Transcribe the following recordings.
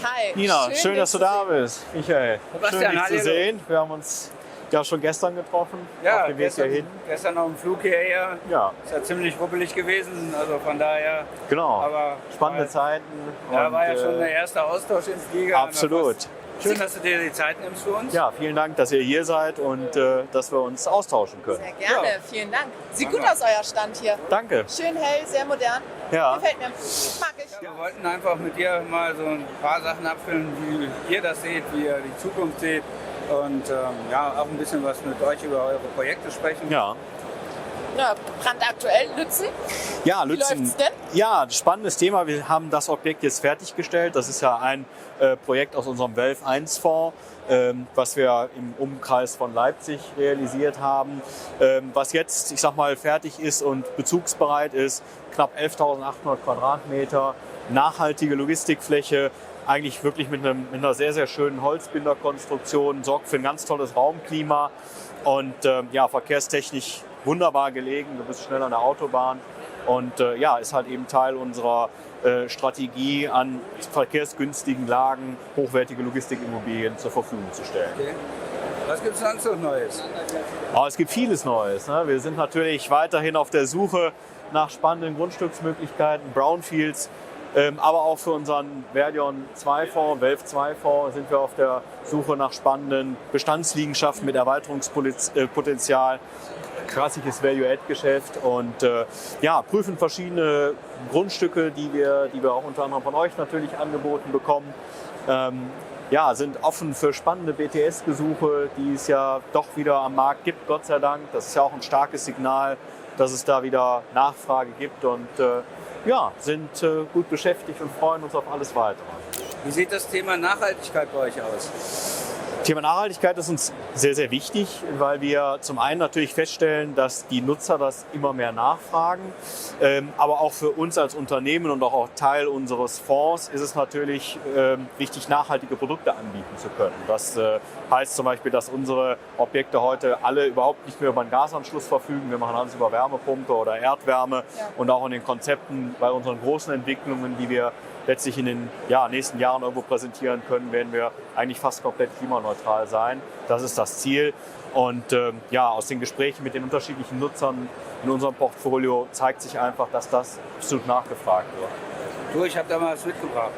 Hi. Nina, schön, dass du da bist. Michael, schön dich zu sehen. Wir haben uns ja schon gestern getroffen, auf dem Weg hierhin. Gestern auf dem Flug hierher. Ja. Ist ja ziemlich ruppelig gewesen, also von daher. Genau, aber spannende Zeiten. Ja, war ja schon der erste Austausch im Flieger. Absolut. Schön, dass du dir die Zeit nimmst für uns. Ja, vielen Dank, dass ihr hier seid und dass wir uns austauschen können. Sehr gerne, vielen Dank. Sieht gut aus, euer Stand hier. Danke. Schön hell, sehr modern. Ja. Gefällt mir. Mag ich. Wir wollten einfach mit dir mal so ein paar Sachen abfüllen, wie ihr das seht, wie ihr die Zukunft seht. Und ja, auch ein bisschen was mit euch über eure Projekte sprechen. Ja. Ja, brandaktuell, Lützen. Ja, Wie Lützen. läuft's denn? Ja, spannendes Thema. Wir haben das Objekt jetzt fertiggestellt. Das ist ja ein Projekt aus unserem WELF 1 Fonds, was wir im Umkreis von Leipzig realisiert haben. Was jetzt, ich sag mal, fertig ist und bezugsbereit ist. Knapp 11.800 Quadratmeter, nachhaltige Logistikfläche. Eigentlich wirklich mit einer sehr, sehr schönen Holzbinderkonstruktion, sorgt für ein ganz tolles Raumklima und ja, verkehrstechnisch wunderbar gelegen. Du bist schnell an der Autobahn und ja, ist halt eben Teil unserer Strategie, an verkehrsgünstigen Lagen hochwertige Logistikimmobilien zur Verfügung zu stellen. Okay. Was gibt es sonst noch Neues? Aber es gibt vieles Neues. Ne? Wir sind natürlich weiterhin auf der Suche nach spannenden Grundstücksmöglichkeiten, Brownfields. Aber auch für unseren Verdion 2 Fonds, WELF 2 Fonds, sind wir auf der Suche nach spannenden Bestandsliegenschaften mit Erweiterungspotenzial, klassisches Value-Add-Geschäft und ja, prüfen verschiedene Grundstücke, die wir auch unter anderem von euch natürlich angeboten bekommen. Ja, sind offen für spannende BTS-Gesuche, die es ja doch wieder am Markt gibt, Gott sei Dank. Das ist ja auch ein starkes Signal, dass es da wieder Nachfrage gibt und ja, sind gut beschäftigt und freuen uns auf alles Weitere. Wie sieht das Thema Nachhaltigkeit bei euch aus? Thema Nachhaltigkeit ist uns sehr, sehr wichtig, weil wir zum einen natürlich feststellen, dass die Nutzer das immer mehr nachfragen. Aber auch für uns als Unternehmen und auch Teil unseres Fonds ist es natürlich wichtig, nachhaltige Produkte anbieten zu können. Das heißt zum Beispiel, dass unsere Objekte heute alle überhaupt nicht mehr über einen Gasanschluss verfügen. Wir machen alles über Wärmepumpe oder Erdwärme und auch in den Konzepten bei unseren großen Entwicklungen, die wir letztlich in den nächsten Jahren irgendwo präsentieren können, werden wir eigentlich fast komplett klimaneutral sein. Das ist das Ziel. Und ja, aus den Gesprächen mit den unterschiedlichen Nutzern in unserem Portfolio zeigt sich einfach, dass das absolut nachgefragt wird. Du, ich habe da mal was mitgebracht.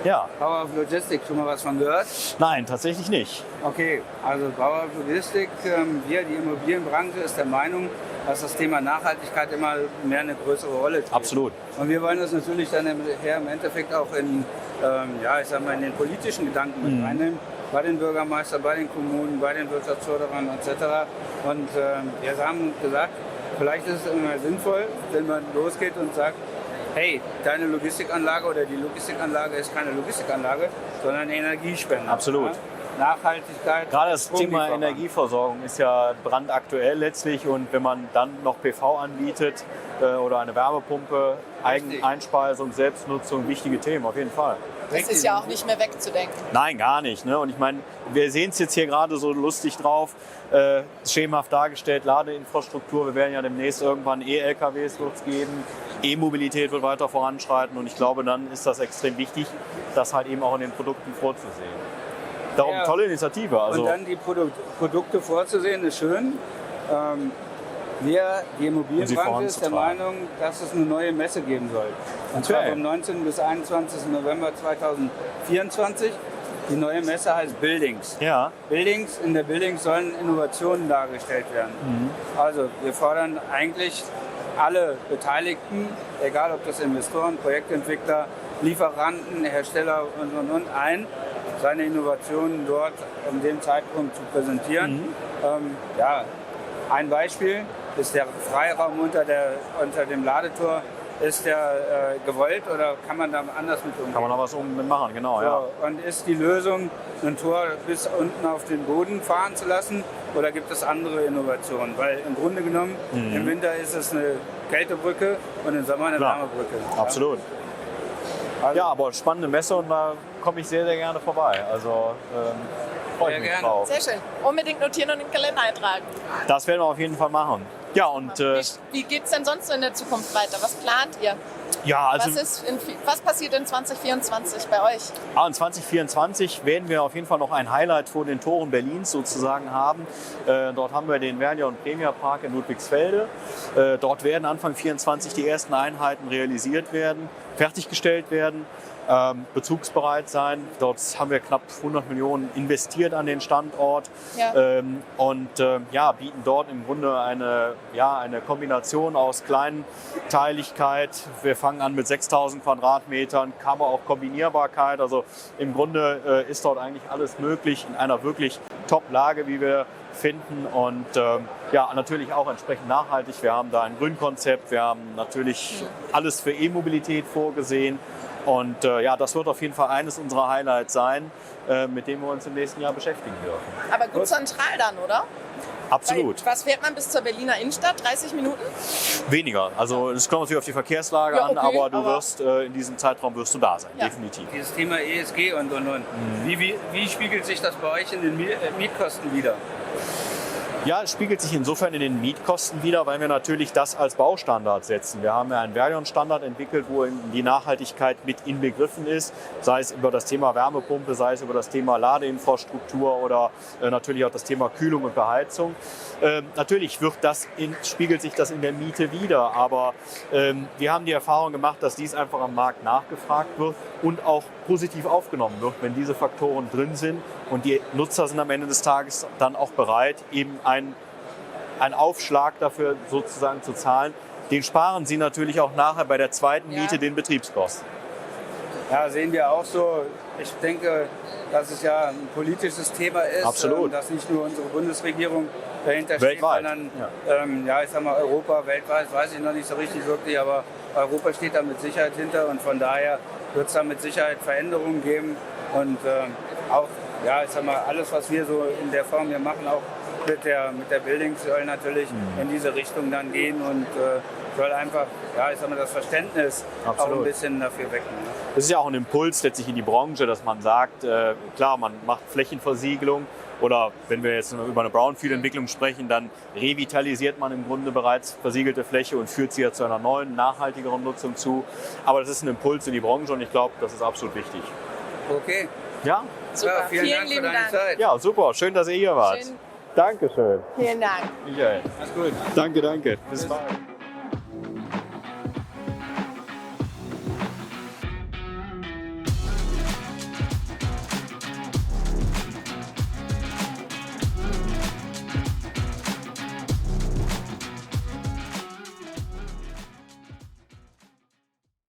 Ja. Power of Logistics, schon mal was von gehört? Nein, tatsächlich nicht. Okay, also Power of Logistics, wir, die Immobilienbranche, ist der Meinung, dass das Thema Nachhaltigkeit immer mehr eine größere Rolle spielt. Absolut. Und wir wollen das natürlich dann im Endeffekt auch in, ja, ich sag mal, in den politischen Gedanken mit reinnehmen. Bei den Bürgermeistern, bei den Kommunen, bei den Wirtschaftsförderern etc. Und wir haben gesagt, vielleicht ist es immer sinnvoll, wenn man losgeht und sagt, hey, deine Logistikanlage oder die Logistikanlage ist keine Logistikanlage, sondern Energiespender. Absolut. Ja? Nachhaltigkeit. Gerade das Thema Energieversorgung ist ja brandaktuell letztlich und wenn man dann noch PV anbietet oder eine Wärmepumpe, Eigeneinspeisung, Selbstnutzung, wichtige Themen auf jeden Fall. Das ist ja auch nicht mehr wegzudenken. Nein, gar nicht. Ne? Und ich meine, wir sehen es jetzt hier gerade so lustig drauf, schemenhaft dargestellt, Ladeinfrastruktur. Wir werden ja demnächst irgendwann E-LKWs wird's geben, E-Mobilität wird weiter voranschreiten und ich glaube, dann ist das extrem wichtig, das halt eben auch in den Produkten vorzusehen. Darum Ja. tolle Initiative. Also Und dann die Produkte vorzusehen, ist schön. Wir, die Immobilienbranche, ist der Meinung, dass es eine neue Messe geben soll. Und zwar vom 19. bis 21. November 2024. Die neue Messe heißt Buildings. ja, Buildings, in der Buildings sollen Innovationen dargestellt werden. Also wir fordern eigentlich alle Beteiligten, egal ob das Investoren, Projektentwickler, Lieferanten, Hersteller und ein, seine Innovationen dort in dem Zeitpunkt zu präsentieren. Ja, ein Beispiel ist der Freiraum unter dem Ladetor. Ist der gewollt oder kann man da anders mit umgehen? kann man noch was mitmachen, genau. Ja. So, und ist die Lösung, ein Tor bis unten auf den Boden fahren zu lassen oder gibt es andere Innovationen? Weil im Grunde genommen im Winter ist es eine Kältebrücke und im Sommer eine Wärmebrücke. Absolut. Also, Ja, aber spannende Messe und da komme ich sehr, sehr gerne vorbei. Also freue ich mich gerne. drauf. Sehr schön. Unbedingt notieren und in den Kalender eintragen. Das werden wir auf jeden Fall machen. Ja, und Wie geht es denn sonst in der Zukunft weiter? Was plant ihr? Ja, also Was passiert in 2024 bei euch? in 2024 werden wir auf jeden Fall noch ein Highlight vor den Toren Berlins sozusagen haben. Dort haben wir den Vernier und Premier Park in Ludwigsfelde. Dort werden Anfang 2024 die ersten Einheiten realisiert werden, fertiggestellt werden. Bezugsbereit sein. Dort haben wir knapp 100 Millionen investiert an den Standort und bieten dort im Grunde eine Kombination aus Kleinteiligkeit. Wir fangen an mit 6.000 Quadratmetern, aber auch Kombinierbarkeit. Also im Grunde ist dort eigentlich alles möglich in einer wirklich Top-Lage, wie wir finden und natürlich auch entsprechend nachhaltig. Wir haben da ein Grünkonzept, wir haben natürlich alles für E-Mobilität vorgesehen. Und das wird auf jeden Fall eines unserer Highlights sein, mit dem wir uns im nächsten Jahr beschäftigen dürfen. Aber gut zentral dann, oder? Absolut. Weil, was fährt man bis zur Berliner Innenstadt? 30 Minuten? Weniger. Also es kommt natürlich auf die Verkehrslage an, aber du wirst in diesem Zeitraum wirst du da sein, definitiv. Dieses Thema ESG und. Wie spiegelt sich das bei euch in den Mietkosten wider? Ja, es spiegelt sich insofern in den Mietkosten wider, weil wir natürlich das als Baustandard setzen. Wir haben ja einen Vernier-Standard entwickelt, wo die Nachhaltigkeit mit inbegriffen ist, sei es über das Thema Wärmepumpe, sei es über das Thema Ladeinfrastruktur oder natürlich auch das Thema Kühlung und Beheizung. Natürlich spiegelt sich das in der Miete wider, aber wir haben die Erfahrung gemacht, dass dies einfach am Markt nachgefragt wird und auch positiv aufgenommen wird, wenn diese Faktoren drin sind. Und die Nutzer sind am Ende des Tages dann auch bereit, eben einen Aufschlag dafür sozusagen zu zahlen. Den sparen sie natürlich auch nachher bei der zweiten Miete den Betriebskosten. Ja, sehen wir auch so. Ich denke, dass es ja ein politisches Thema ist. Absolut. Dass nicht nur unsere Bundesregierung dahinter Weltweit. steht, sondern ich sag mal Europa, weltweit, weiß ich noch nicht so richtig wirklich, aber Europa steht da mit Sicherheit hinter und von daher wird es da mit Sicherheit Veränderungen geben und auch ich sag mal, alles, was wir so in der Form hier machen, auch mit der Buildings soll natürlich in diese Richtung dann gehen und soll einfach, ich sag mal, das Verständnis auch ein bisschen dafür wecken. Ne? Das ist ja auch ein Impuls letztlich in die Branche, dass man sagt, klar, man macht Flächenversiegelung oder wenn wir jetzt über eine Brownfield-Entwicklung sprechen, dann revitalisiert man im Grunde bereits versiegelte Fläche und führt sie ja zu einer neuen, nachhaltigeren Nutzung zu. Aber das ist ein Impuls in die Branche und ich glaube, das ist absolut wichtig. Okay. Ja? Super, vielen Dank für deine Zeit. Ja, super. Schön, dass ihr hier wart. Dankeschön. Vielen Dank. Michael. Alles gut. Danke. Bis bald.